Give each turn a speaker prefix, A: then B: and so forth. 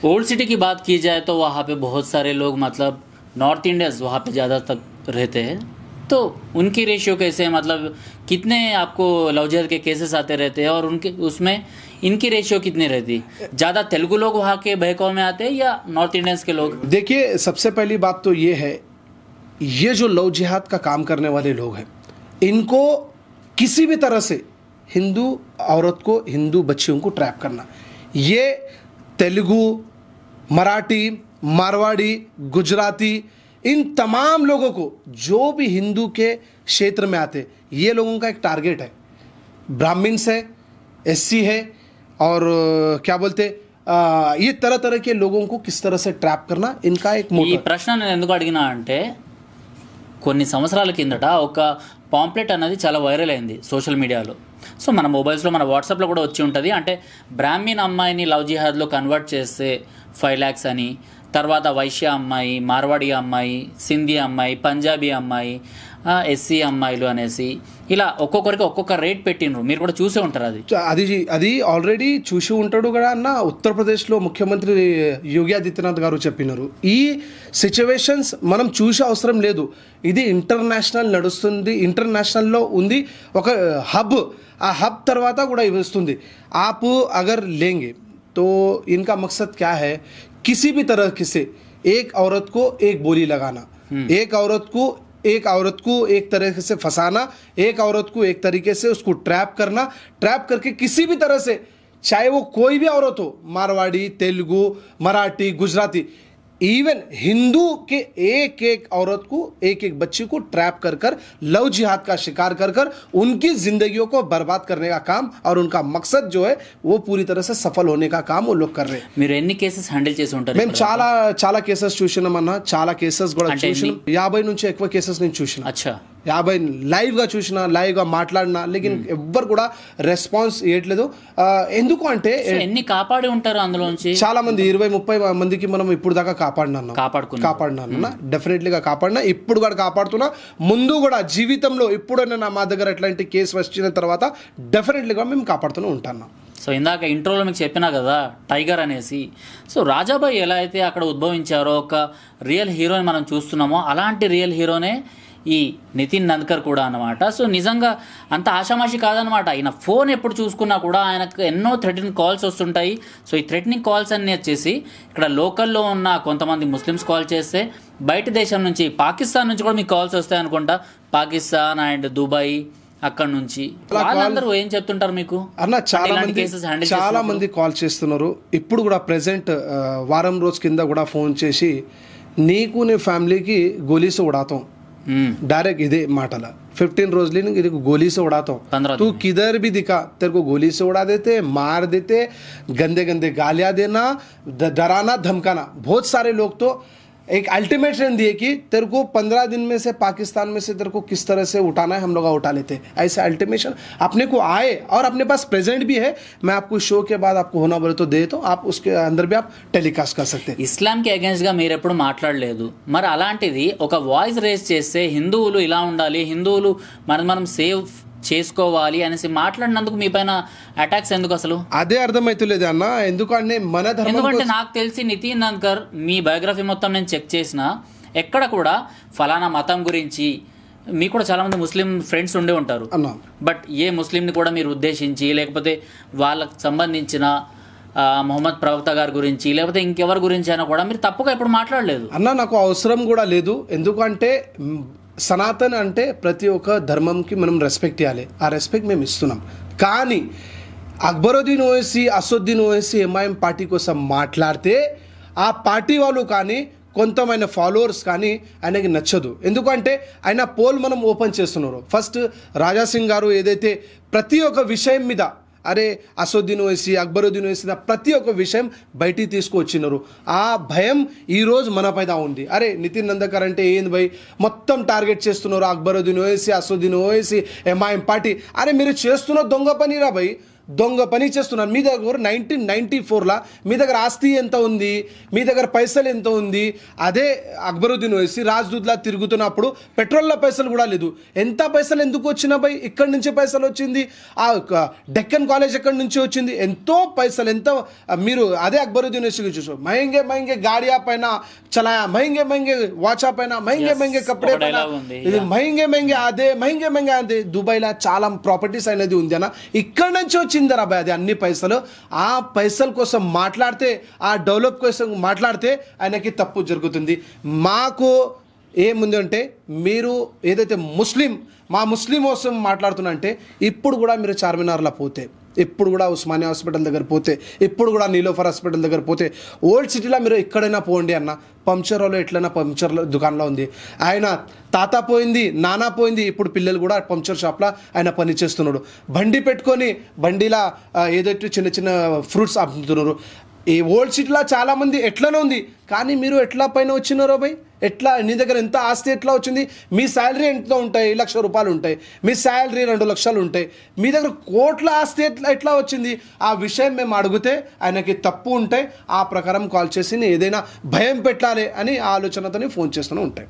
A: Old city की बात की जाए तो वहाँ पे बहुत सारे लोग मतलब नॉर्थ इंडियंस वहाँ पे ज़्यादा तक रहते हैं, तो उनकी रेशियो कैसे है? मतलब कितने आपको लव जिहाद के केसेस आते रहते हैं और उनके उसमें इनकी रेशियो कितनी रहती? ज़्यादा तेलुगु लोग वहाँ के बहकाव में आते हैं या नॉर्थ इंडियंस के लोग?
B: देखिए, सबसे पहली बात तो ये है, ये जो लव जिहाद का काम करने वाले लोग हैं, इनको किसी भी तरह से हिंदू औरत को, हिंदू बच्चियों को ट्रैप करना, ये तेलुगु, मराठी, मारवाड़ी, गुजराती, इन तमाम लोगों को जो भी हिंदू के क्षेत्र में आते, ये लोगों का एक टारगेट है। ब्राह्मण्स है, एससी है, और क्या बोलते, ये तरह तरह के लोगों को किस तरह से ट्रैप करना इनका एक मोटिव।
A: ఈ ప్రశ్న నేను ఎందుకు అడిగినా అంటే కొన్ని సంవత్సరాల కిందట ఒక పాంప్లెట్ అనేది చాలా వైరల్ అయింది సోషల్ మీడియాలో. సో మన మొబైల్స్లో, మన వాట్సాప్లో కూడా వచ్చి ఉంటుంది. అంటే బ్రాహ్మణ్ అమ్మాయిని లవ్ జిహాద్లో కన్వర్ట్ చేస్తే 5 lakhs అని, తర్వాత వైశ్య అమ్మాయి, మార్వాడి అమ్మాయి, సింధీ అమ్మాయి, పంజాబీ అమ్మాయి, ఎస్సీ అమ్మాయిలు అనేసి ఇలా ఒక్కొక్కరికి ఒక్కొక్క రేట్ పెట్టినరు. మీరు కూడా చూసే ఉంటారు.
B: అది ఆల్రెడీ చూసి ఉంటాడు కదా అన్న. ఉత్తరప్రదేశ్లో ముఖ్యమంత్రి యోగి ఆదిత్యనాథ్ గారు చెప్పినారు, ఈ సిచ్యువేషన్స్ మనం చూసే అవసరం లేదు, ఇది ఇంటర్నేషనల్ నడుస్తుంది, ఇంటర్నేషనల్లో ఉంది ఒక హబ్, ఆ హబ్ తర్వాత కూడా ఇస్తుంది. आप अगर लेंगे तो इनका मकसद क्या है, किसी भी तरह से एक औरत को एक बोली लगाना, एक औरत को एक तरह से फंसाना, एक औरत को एक तरीके से उसको ट्रैप करना, ट्रैप करके किसी भी तरह से, चाहे वो कोई भी औरत हो, मारवाड़ी, तेलुगु, मराठी, गुजराती, इवन हिंदू के एक एक औरत को, एक एक बच्ची को ट्रैप कर कर लव जिहाद का शिकार कर कर उनकी जिंदगियों को बर्बाद करने का काम, और उनका मकसद जो है वो पूरी तरह से सफल होने का काम वो लोग कर रहे हैं.
A: మీరు ఎన్ని కేసెస్ హ్యాండిల్ చేసి ఉంటారు?
B: మేము చాలా కేసెస్ చూసినామన్నా, చాలా కేసెస్ కూడా చూసినాం. 50 నుంచి ఎక్కువ కేసెస్ నేను చూసిన.
A: అచ్చా,
B: 50 లైవ్గా చూసిన, లైవ్గా మాట్లాడినా, లేకిన్ ఎవ్వరు కూడా రెస్పాన్స్ ఇవ్వట్లేదు. ఎందుకు అంటే
A: ఎన్ని కాపాడి ఉంటారు అందులోంచి?
B: చాలా మంది, 20-30 మందికి మనం ఇప్పుడు దాకా కాపాడినా, డెఫినెట్లీగా కాపాడినా, ఇప్పుడు కూడా కాపాడుతున్నా, ముందు కూడా జీవితంలో ఎప్పుడైనా మా దగ్గర ఎట్లాంటి కేసు వచ్చిన తర్వాత డెఫినెట్లీగా మేము కాపాడుతూనే ఉంటాను.
A: సో ఇందాక ఇంట్రోలో మీకు చెప్పినా కదా టైగర్ అనేసి. సో రాజాబాయి ఎలా అయితే అక్కడ ఉద్భవించారో, ఒక రియల్ హీరోని మనం చూస్తున్నామో, అలాంటి రియల్ హీరోనే ఈ నితిన్ నంద్కర్ కూడా అనమాట. సో నిజంగా అంత ఆషామాషి కాదనమాట. ఆయన ఫోన్ ఎప్పుడు చూసుకున్నా కూడా ఆయనకు ఎన్నో థ్రెటనింగ్ కాల్స్ వస్తుంటాయి. సో ఈ థ్రెటనింగ్ కాల్స్ అన్నీ వచ్చేసి ఇక్కడ లోకల్లో ఉన్న కొంతమంది ముస్లిమ్స్ కాల్ చేస్తే, బయట దేశం నుంచి, పాకిస్తాన్ నుంచి కూడా మీకు కాల్స్ వస్తాయి అనుకుంటా. పాకిస్తాన్ అండ్ దుబాయ్, అక్కడ నుంచి వాళ్ళందరూ ఏం చెప్తుంటారు మీకు?
B: అన్న చాలా మంది కాల్ చేస్తున్నారు. ఇప్పుడు కూడా ప్రెసెంట్ వారం రోజు కింద కూడా ఫోన్ చేసి, నీకు నీ ఫ్యామిలీకి గోలీస్ ఉడాతాం, डायरेक्ट इधे माटला 15 रोज लेने गोली से उड़ाता हूँ, तू किधर भी दिखा तेरे को गोली से उड़ा देते, मार देते, गंदे गंदे गालियाँ देना, डराना, धमकाना. बहुत सारे लोग तो एक अल्टीमेटम दिए कि तेरे को 15 दिन में से पाकिस्तान में से तेरे को किस तरह से उठाना है, हम लोग उठा लेते. ऐसे अल्टीमेशन अपने को आए और अपने पास प्रेजेंट भी है. मैं आपको शो के बाद आपको होना बोले तो दे, तो आप उसके अंदर भी आप टेलीकास्ट कर सकते हैं.
A: ఇస్లాం కి అగైన్స్ గా మీరు ఎప్పుడు మాట్లాడలేదు, మరి అలాంటిది ఒక వాయిస్ రేస్ చేస్తే హిందువులు ఇలా ఉండాలి, హిందువులు మనం సేవ్ చేసుకోవాలి అనేసి మాట్లాడినందుకు మీ పైన అటాక్స్ ఎందుకు అసలు?
B: అదే అర్థమైతలేదు అన్న. ఎందుకంటే మన ధర్మం,
A: ఎందుకంటే నాకు తెలిసి నితిన్ నంద్కర్ మీ బయోగ్రఫీ మొత్తం నేను చెక్ చేసిన, ఎక్కడ కూడా ఫలానా మతం గురించి, మీకు కూడా చాలా మంది ముస్లిం ఫ్రెండ్స్ ఉండే ఉంటారు, బట్ ఏ ముస్లింని కూడా మీరు ఉద్దేశించి, లేకపోతే వాళ్ళకు సంబంధించిన మొహమ్మద్ ప్రవక్త గారి గురించి, లేకపోతే ఇంకెవరి గురించి అయినా కూడా మీరు తప్పుగా ఎప్పుడు మాట్లాడలేదు
B: అన్న. నాకు అవసరం కూడా లేదు. ఎందుకంటే సనాతన్ అంటే ప్రతి ఒక్క ధర్మంకి మనం రెస్పెక్ట్ ఇవ్వాలి, ఆ రెస్పెక్ట్ మేము ఇస్తున్నాం. కానీ అక్బరుద్దీన్ ఓవైసీ, అసదుద్దీన్ ఓవైసీ ఎంఐఎం పార్టీ కోసం మాట్లాడితే ఆ పార్టీ వాళ్ళు కానీ కొంతమంది ఫాలోవర్స్ కానీ ఆయనకి నచ్చదు. ఎందుకంటే ఆయన పోల్ మనం ఓపెన్ చేస్తున్నారు. ఫస్ట్ రాజాసింగ్ గారు ఏదైతే ప్రతి ఒక్క విషయం మీద, అరే అసదుద్దీన్ ఓవైసీ, అక్బరుద్దీన్ ఓవైసీ ప్రతి ఒక్క విషయం బయటికి తీసుకువచ్చినారు. ఆ భయం ఈరోజు మన పైన ఉంది. అరే నితిన్ నందకర్ అంటే ఏంది భయ్, మొత్తం టార్గెట్ చేస్తున్నారు, అక్బరుద్దీన్ ఓవైసీ, అసదుద్దీన్ ఓవైసీ, ఎంఐఎం పార్టీ. అరే మీరు చేస్తున్న దొంగ పనిరా భయ్. దొంగ పని చేస్తున్నారు. మీ దగ్గర 1994లా మీ దగ్గర ఆస్తి ఎంత ఉంది, మీ దగ్గర పైసలు ఎంత ఉంది. అదే అక్బరుద్దీన్ ఓవైసీ రాజ్దూత్లా తిరుగుతున్నప్పుడు పెట్రోల్లో పైసలు కూడా లేదు. ఎంత పైసలు ఎందుకు వచ్చినా భయ్? ఇక్కడి నుంచి పైసలు వచ్చింది. ఆ డెక్కన్ కాలేజ్ ఎక్కడి నుంచి వచ్చింది? ఎంతో పైసలు. ఎంత మీరు అదే అక్బరుద్దీన్ ఓవైసీ చూసారు. మహంగే మహంగే గాడియా పైన చలాయా, మహంగే మహంగే వాచా పైన, మహంగే మహంగే కపడే పైన, ఇది మహంగే మహంగే అదే, మహంగే మహంగే అదే. దుబాయ్లో చాలా ప్రాపర్టీస్ అనేది ఉంది అన్న. ఇక్కడ నుంచి వచ్చిందరా భయ్ అది అన్ని పైసలు. ఆ పైసల కోసం మాట్లాడితే, ఆ డెవలప్ కోసం మాట్లాడితే ఆయనకి తప్పు జరుగుతుంది. మాకు ఏముంది అంటే, మీరు ఏదైతే మా ముస్లిం కోసం మాట్లాడుతున్నా అంటే, ఇప్పుడు కూడా మీరు చార్మినార్లో పోతే, ఇప్పుడు కూడా ఉస్మానియా హాస్పిటల్ దగ్గర పోతే, ఇప్పుడు కూడా నీలోఫర్ హాస్పిటల్ దగ్గర పోతే, ఓల్డ్ సిటీలో మీరు ఎక్కడైనా పోండి అన్న, పంక్చర్ వాళ్ళు ఎట్లైనా పంక్చర్ దుకాణంలో ఉంది. ఆయన తాత పోయింది, నాన్న పోయింది, ఇప్పుడు పిల్లలు కూడా పంక్చర్ షాప్లో ఆయన పని చేస్తున్నాడు. బండి పెట్టుకొని బండిలా ఏదైతే చిన్న చిన్న ఫ్రూట్స్ అమ్ముతున్నారు. ఈ ఓల్డ్ సిటీలో చాలామంది ఎట్లనే ఉంది. కానీ మీరు ఎట్లా పైన వచ్చినారో భయ్? ఎట్లా? నీ దగ్గర ఎంత ఆస్తి ఎట్లా వచ్చింది? మీ శాలరీ ఎంత ఉంటాయి? 1,00,000 రూపాయలు ఉంటాయి. మీ శాలరీ 2 లక్షలు ఉంటాయి. మీ దగ్గర కోట్ల ఆస్తి ఎట్లా వచ్చింది? ఆ విషయం మేము అడిగితే ఆయనకి తప్పు ఉంటాయి. ఆ ప్రకారం కాల్ చేసి ఏదైనా భయం పెట్టాలి అని ఆలోచనతో ఫోన్ చేస్తూనే ఉంటాయి.